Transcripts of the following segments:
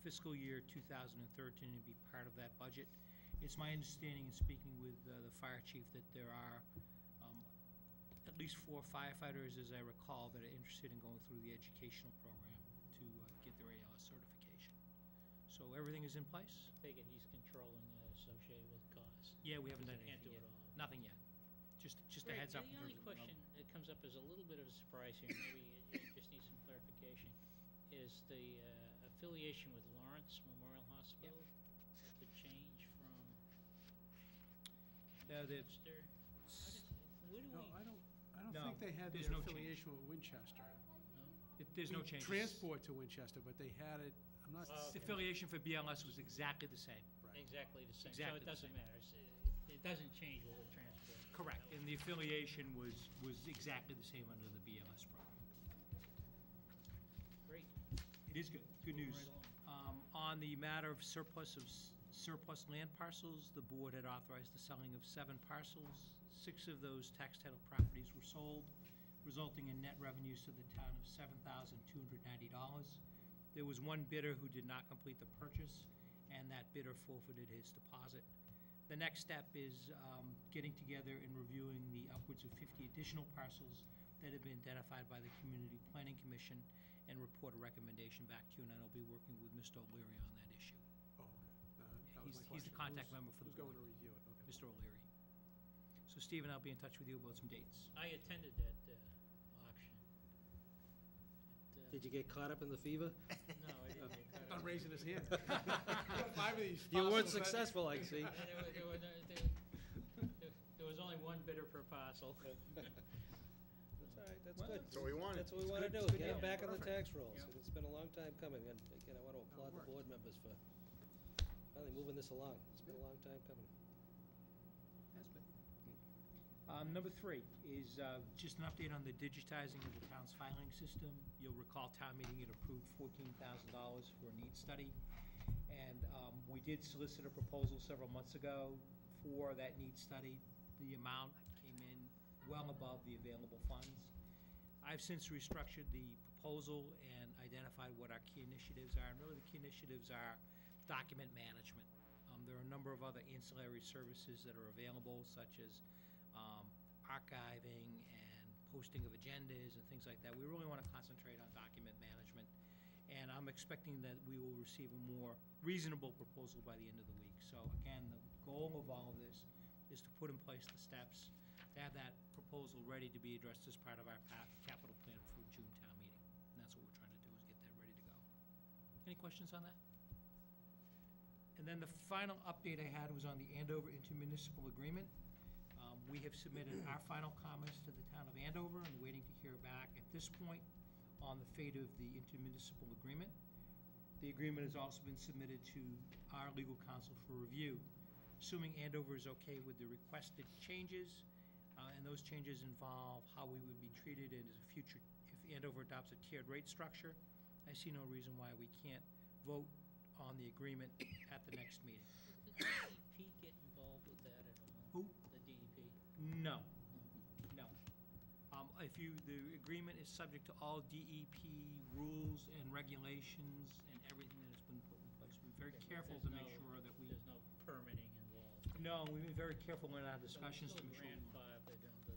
fiscal year 2013 and be part of that budget. It's my understanding in speaking with the fire chief that there are at least 4 firefighters, as I recall, that are interested in going through the educational program to get their ALS certification. So everything is in place? I take it he's controlling that associated with cost. Yeah, we haven't done Can't anything do it yet. all. Nothing yet. Just a Greg, heads up. the only question that comes up as a little bit of a surprise here, maybe it just needs some clarification, is the affiliation with Lawrence Memorial Hospital. Has it changed from Webster? Where do No, we? I don't No, think they had there's their no change. affiliation with Winchester. There's no We changes. transport to Winchester, but they had it, I'm not. Oh, The okay. affiliation for BLS was exactly the same. Right. Exactly the same, so Exactly it the doesn't same. matter. It doesn't change what we're transporting. Correct, That and the affiliation was exactly the same under the BLS program. Great. It is good, good Moving news. right along. On the matter of surplus land parcels, the board had authorized the selling of 7 parcels. 6 of those tax title properties were sold, resulting in net revenues to the town of $7,290. There was one bidder who did not complete the purchase, and that bidder forfeited his deposit. The next step is getting together and reviewing the upwards of 50 additional parcels that have been identified by the Community Planning Commission and report a recommendation back to you, and I'll be working with Mr. O'Leary on that issue. Oh, okay. That was my He's the question. contact member for the Who's going board. to review it? Okay. Mr. O'Leary. So Stephen, I'll be in touch with you about some dates. I attended that auction. Did you get caught up in the fever? No, I didn't get caught Not up. raising his hand. 5 of these. You weren't parcels that- successful, I see. There was only one bidder per parcel. That's all right, that's Well, good. That's what we wanted. That's what we want to do, good get them deal. back on the tax rolls. Yeah. And it's been a long time coming, and again, I want to applaud the worked. board members for finally moving this along. It's been a long time coming. Has been. Number 3 is just an update on the digitizing of the town's filing system. You'll recall town meeting had approved $14,000 for a needs study. And we did solicit a proposal several months ago for that needs study. The amount came in well above the available funds. I've since restructured the proposal and identified what our key initiatives are. And really the key initiatives are document management. There are a number of other ancillary services that are available, such as archiving and posting of agendas and things like that. We really want to concentrate on document management. And I'm expecting that we will receive a more reasonable proposal by the end of the week. So again, the goal of all of this is to put in place the steps, to have that proposal ready to be addressed as part of our capital plan for June town meeting. And that's what we're trying to do, is get that ready to go. Any questions on that? And then the final update I had was on the Andover intermunicipal agreement. We have submitted our final comments to the town of Andover and waiting to hear back at this point on the fate of the intermunicipal agreement. The agreement has also been submitted to our legal counsel for review. Assuming Andover is okay with the requested changes, and those changes involve how we would be treated in the future if Andover adopts a tiered rate structure, I see no reason why we can't vote on the agreement at the next meeting. Does the DEP get involved with that at all? Who? The DEP? No, no. The agreement is subject to all DEP rules and regulations and everything that has been put in place. We're very Okay, careful there's to make no- sure that we, There's no permitting involved. no, we've been very careful in our discussions to So make we're sure. still grandfathered under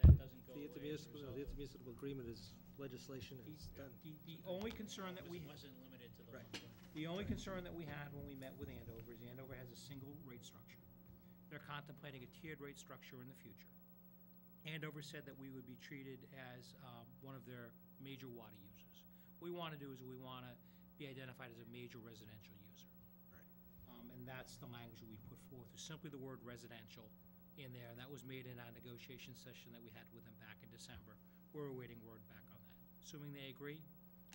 that doesn't go The away as a intermunicipal, result the of- intermunicipal agreement is legislation, and it's done. The only concern that we, Wasn't limited to the Right. 1.5. the only concern that we had when we met with Andover is Andover has a single rate structure. They're contemplating a tiered rate structure in the future. Andover said that we would be treated as one of their major water users. What we want to do is we want to be identified as a major residential user. Right. And that's the language that we put forth, is simply the word residential in there, and that was made in our negotiation session that we had with them back in December. We're awaiting word back on that. Assuming they agree,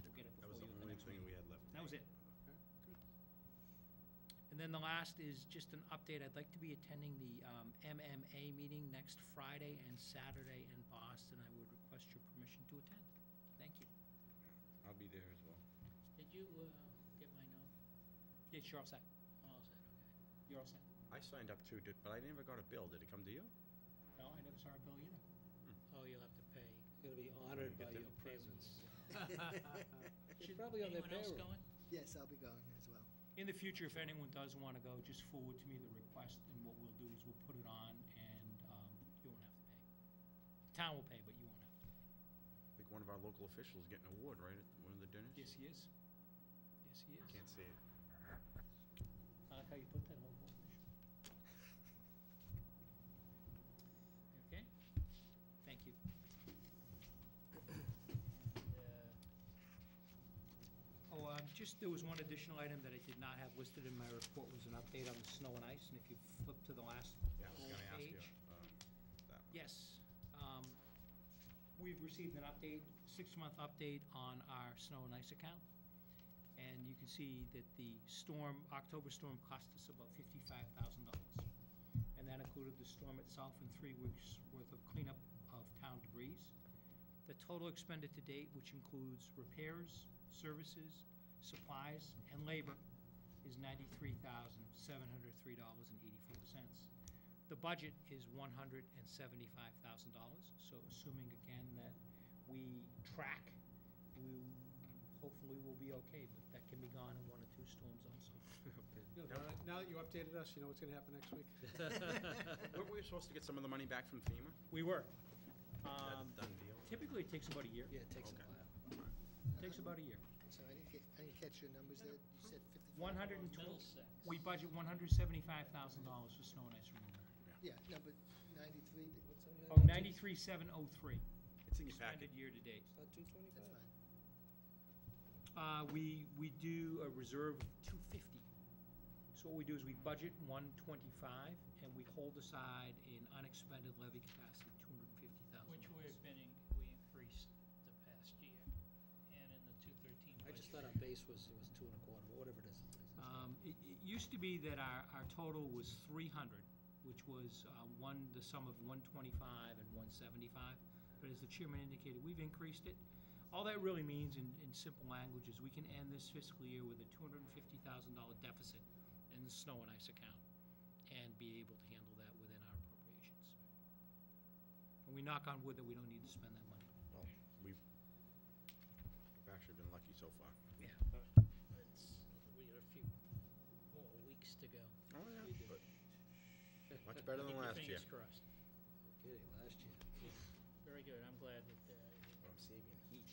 we'll get it That before was you the at the only next thing meeting. we had left. That was it. Okay, good. And then the last is just an update. I'd like to be attending the MMA meeting next Friday and Saturday in Boston. I would request your permission to attend. Thank you. I'll be there as well. Did you get my note? Yes, you're all set. All set, okay. You're all set. I signed up too, but I never got a bill. Did it come to you? No, I never saw a bill either. Oh, you'll have to pay. You're gonna be honored by Get your them. presence. Should You're probably on their anyone else payroll. going? Yes, I'll be going as well. In the future, if anyone does want to go, just forward to me the request, and what we'll do is we'll put it on, and you won't have to pay. The town will pay, but you won't have to pay. I think one of our local officials getting an award, right, at one of the dinners? Yes, he is. Yes, he is. Can't see it. I like how you put that whole official. Okay? Thank you. And, Oh, just, there was one additional item that I did not have listed in my report, was an update on the snow and ice, and if you flip to the last Yeah, I was gonna ask you, page. that one. Yes. We've received an update, 6-month update on our snow and ice account. And you can see that the storm, October storm cost us about $55,000. And that included the storm itself and 3 weeks' worth of cleanup of town debris. The total expended to date, which includes repairs, services, supplies, and labor, is $93,703.84. The budget is $175,000, so assuming again that we track, we hopefully will be okay, but that can be gone in 1 or 2 storms also. You know, now that you updated us, you know what's gonna happen next week? Weren't we supposed to get some of the money back from FEMA? We were. Is that a done deal? Typically, it takes about a year. Yeah, it takes a Okay. while. It takes about a year. So I didn't catch your numbers there. You said 55? 120, Middlesex. we budget $175,000 for snow and ice removal. Yeah, no, but 93, what's that? Oh, 93,703, It's in your packet. expended year to date. About 225. That's fine. We do a reserve of 250. So what we do is we budget 125, and we hold aside in unexpended levy capacity $250,000. Which we increased the past year, and in the 213 budget. I just thought our base was 2.25, but whatever it is. It used to be that our total was 300, which was the sum of 125 and 175. But as the chairman indicated, we've increased it. All that really means in simple language is we can end this fiscal year with a $250,000 deficit in the snow and ice account and be able to handle that within our appropriations. And we knock on wood that we don't need to spend that money. Well, we've actually been lucky so far. Yeah. We got a few more weeks to go. Oh, We do. but much better than Keep your last year. fingers crossed. Okay, last year. Very good, I'm glad that, I'm saving heat.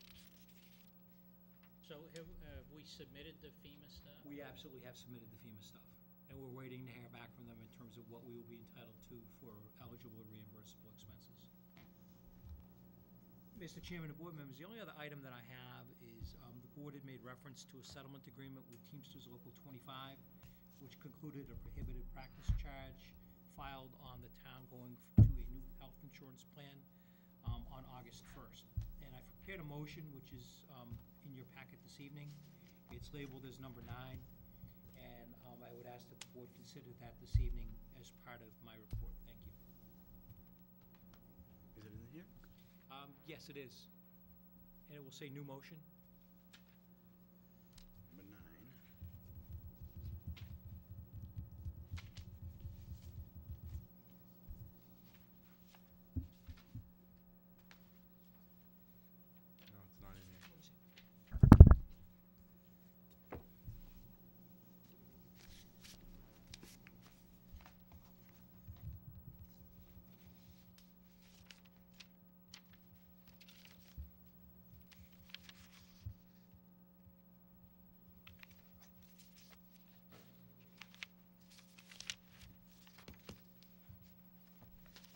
so have we submitted the FEMA stuff? We absolutely have submitted the FEMA stuff, and we're waiting to hear back from them in terms of what we will be entitled to for eligible reimbursable expenses. Mr. Chairman and board members, the only other item that I have is the board had made reference to a settlement agreement with Teamsters Local 25, which concluded a prohibited practice charge filed on the town going to a new health insurance plan on August 1st. And I've prepared a motion, which is in your packet this evening. It's labeled as number 9, and I would ask that the board consider that this evening as part of my report. Thank you. Is it in here? Yes, it is. And it will say new motion. Number 9. No, it's not in here. What is it?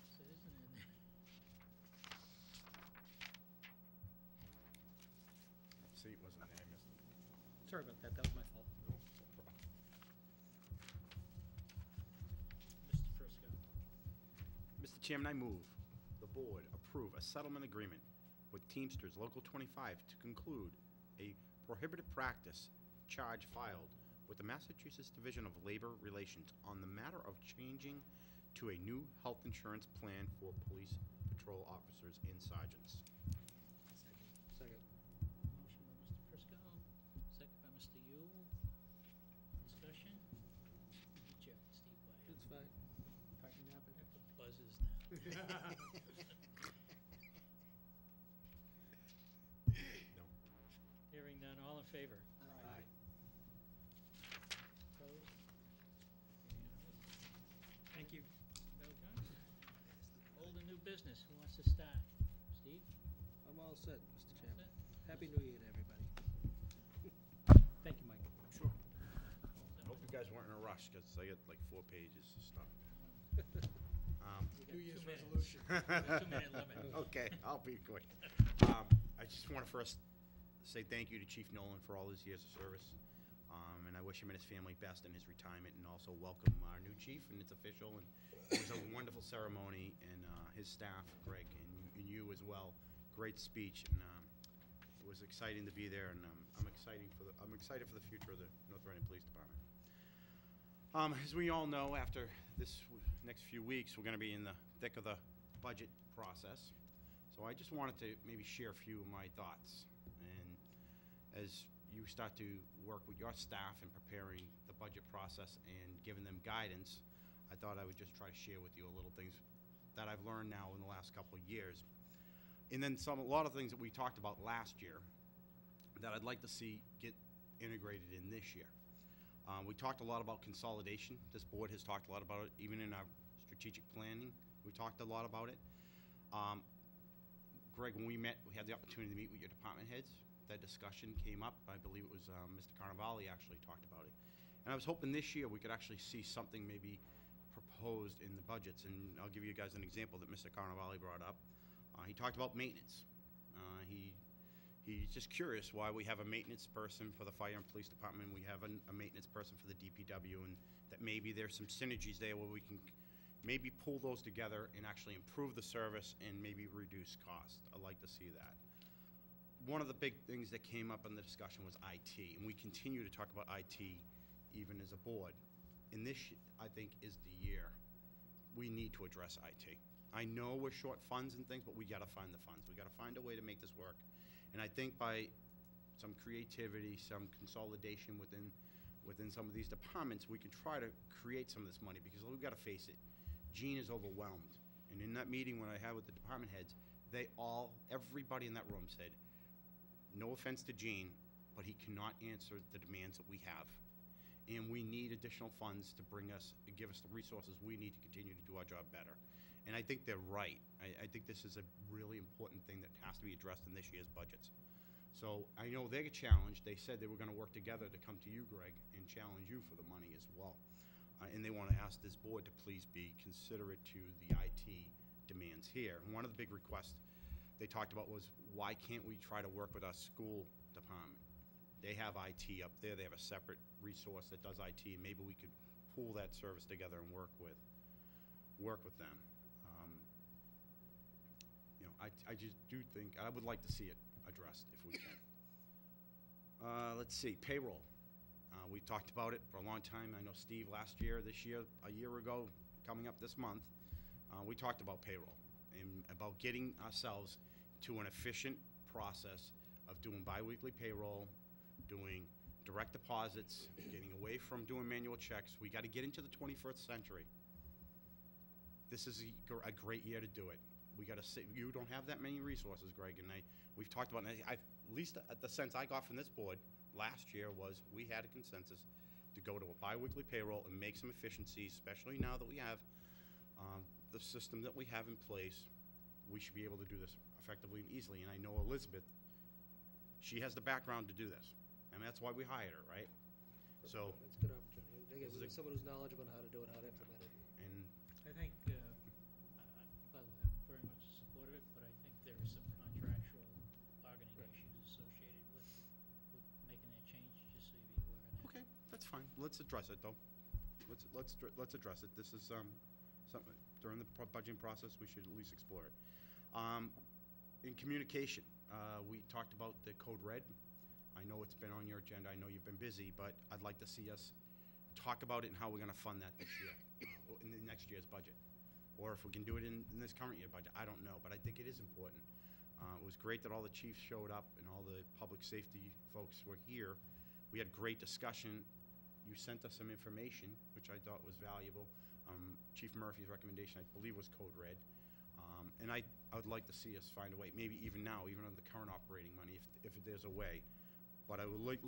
So it isn't in there. See, it wasn't there, I missed it. Sorry about that. That was my fault. No problem. Mr. Frisco. Mr. Chairman, I move the board approve a settlement agreement with Teamsters Local 25 to conclude a prohibited practice charge filed with the Massachusetts Division of Labor Relations on the matter of changing to a new health insurance plan for police patrol officers and sergeants. Second. Motion by Mr. Frisco, second by Mr. Yule. Discussion? Good job, Steve Byer. It's fine. Tighten that up. Put buzzes now. No. Hearing none, all in favor? Aye. new business. Who wants to start? Steve? I'm all set, Mr. All Chairman. set? Happy New Year to everybody. Thank you, Mike. Sure. I hope you guys weren't in a rush, because I get like 4 pages of stuff. You got New Year's 2 minutes. resolution. 2-minute limit. Okay, I'll be quick. I just want to first say thank you to Chief Nolan for all his years of service. And I wish him and his family best in his retirement, and also welcome our new chief, and it's official. And it was a wonderful ceremony, and his staff, Greg, and you as well. Great speech, and it was exciting to be there, and I'm excited for the future of the North Reading Police Department. As we all know, after this next few weeks, we're going to be in the thick of the budget process. So I just wanted to maybe share a few of my thoughts. And as you start to work with your staff in preparing the budget process and giving them guidance, I thought I would just try to share with you a little things that I've learned now in the last couple of years. And then a lot of things that we talked about last year that I'd like to see get integrated in this year. We talked a lot about consolidation. This board has talked a lot about it, even in our strategic planning. We talked a lot about it. Greg, when we met, we had the opportunity to meet with your department heads. That discussion came up. I believe it was Mr. Carnevale actually talked about it. And I was hoping this year we could actually see something maybe proposed in the budgets. And I'll give you guys an example that Mr. Carnevale brought up. He talked about maintenance. He's just curious why we have a maintenance person for the fire and police department. We have a maintenance person for the DPW, and that maybe there's some synergies there where we can maybe pull those together and actually improve the service and maybe reduce cost. I'd like to see that. One of the big things that came up in the discussion was IT, and we continue to talk about IT even as a board. And this, I think, is the year we need to address IT. I know we're short funds and things, but we gotta find the funds. We gotta find a way to make this work. And I think by some creativity, some consolidation within some of these departments, we can try to create some of this money, because we've gotta face it. Gene is overwhelmed. And in that meeting when I had with the department heads, everybody in that room said, no offense to Gene, but he cannot answer the demands that we have. And we need additional funds to give us the resources we need to continue to do our job better. And I think they're right. I think this is a really important thing that has to be addressed in this year's budgets. So I know they get challenged. They said they were going to work together to come to you, Greg, and challenge you for the money as well. And they want to ask this board to please be considerate to the IT demands here. And one of the big requests they talked about was, why can't we try to work with our school department? They have IT up there. They have a separate resource that does IT, and maybe we could pool that service together and work with them. I just do think, I would like to see it addressed if we can. Let's see, payroll. We talked about it for a long time. I know Steve last year, this year, a year ago, coming up this month, we talked about payroll and about getting ourselves to an efficient process of doing biweekly payroll, doing direct deposits, getting away from doing manual checks. We got to get into the 21st century. This is a great year to do it. We got to say, you don't have that many resources, Greg, and we've talked about it. At least the sense I got from this board last year was we had a consensus to go to a biweekly payroll and make some efficiencies, especially now that we have the system that we have in place. We should be able to do this effectively and easily. And I know Elizabeth, she has the background to do this. I mean, that's why we hired her, right? So, That's a good opportunity. Again, we This is need someone who's knowledgeable on how to do it, how to implement it. and I think, by the way, I'm very much supportive of it, but I think there are some contractual bargaining issues associated with making that change, just so you be aware of that. okay, that's fine. Let's address it, though. Let's address it. This is something during the budgeting process we should at least explore it. In communication, we talked about the Code Red. I know it's been on your agenda. I know you've been busy, but I'd like to see us talk about it and how we're going to fund that this year, in the next year's budget, or if we can do it in this current year budget. I don't know, but I think it is important. It was great that all the chiefs showed up and all the public safety folks were here. We had great discussion. You sent us some information, which I thought was valuable. Chief Murphy's recommendation, I believe, was Code Red. And I would like to see us find a way, maybe even now, even on the current operating money, if there's a way. But I would like